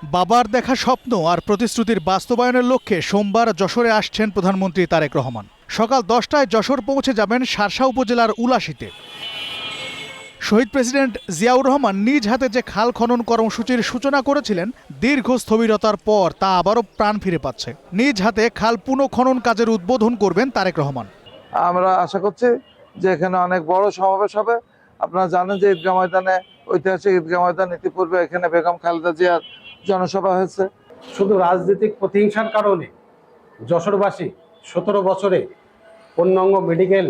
বাবার দেখা স্বপ্ন আর প্রতিশ্রুতির বাস্তবায়নের লক্ষ্যে সোমবার যশোরে আসছেন প্রধানমন্ত্রী তারেক রহমান। সকাল 10টায় যশোর পৌঁছে যাবেন শার্শা উপজেলার উলাশীতে। শহীদ প্রেসিডেন্ট জিয়াউর রহমান নিজ হাতে যে খাল খনন কর্মসূচির সূচনা করেছিলেন, দীর্ঘ স্থবিরতার পর তা আবারও প্রাণ ফিরে পাচ্ছে। নিজ হাতে খাল পুনঃখনন কাজের উদ্বোধন করবেন তারেক রহমান। আমরা আশা করছি যে এখানে অনেক বড় সমাবেশ হবে। আপনারা জানেন যে ঈদগাহ ময়দানে, ঐতিহাসিক ঈদগাহ ময়দান, ইতিপূর্বে এখানে বেগম খালেদা জিয়ার জনসভা হয়েছে। শুধু রাজনৈতিক প্রতিহিংসার কারণে যশোরবাসী 17 বছরে পূর্ণাঙ্গ মেডিকেল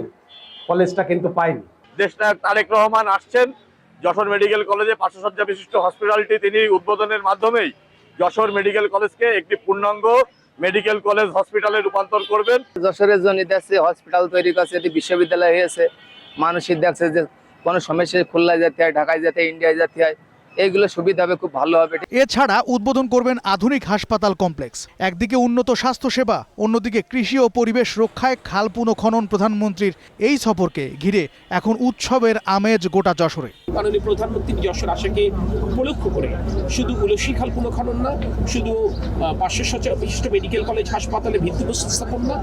কলেজটা কিন্তু পায়নি। দেশনায়ক তারেক রহমান আসছেন যশোর মেডিকেল কলেজে 500 শয্যা বিশিষ্ট হসপিটালটি তিনি উদ্বোধনের মাধ্যমেই যশোর মেডিকেল কলেজকে একটি পূর্ণাঙ্গ মেডিকেল কলেজ হসপিটালে রূপান্তর করবেন। যশোরের জন্য দেখছে হসপিটাল তৈরি করছে, এটি বিশ্ববিদ্যালয় হয়েছে। মানুষের দেখছে যে কোনো সমস্যা খুলনায় যেতে হয়, ঢাকায় যেতে হয়, ইন্ডিয়ায় যেতে হয়, এইগুলো সুবিধা হবে, খুব ভালো হবে। এছাড়া উদ্বোধন করবেন আধুনিক হাসপাতাল কমপ্লেক্স। একদিকে উন্নত স্বাস্থ্যসেবা, অন্যদিকে কৃষি ও পরিবেশ রক্ষায় খাল পুনঃখনন। প্রধানমন্ত্রীর এই সফরকে ঘিরে এখন উৎসবের আমেজ গোটা যশোরে। মাননীয় প্রধানমন্ত্রী যশোর আশাকে উপলক্ষ করে শুধু উলসী খাল পুনঃখনন না, শুধু 500 শয্যা বিশিষ্ট মেডিকেল কলেজ হাসপাতালে ভিত্তিপ্রস্তর স্থাপন না,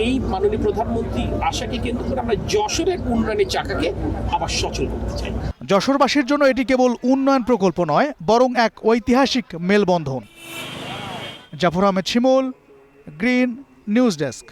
এই মাননীয় প্রধানমন্ত্রী আশাকে কেন্দ্র করে আমরা যশোরের উন্নয়নের চাকাকে আবার সচল করতে চাই। যশোরবাসীর জন্য এটি কেবল উন্নয়ন প্রকল্প নয়, বরং এক ঐতিহাসিক মেলবন্ধন। জাফর আহমেদ শিমুল, গ্রিন নিউজ ডেস্ক।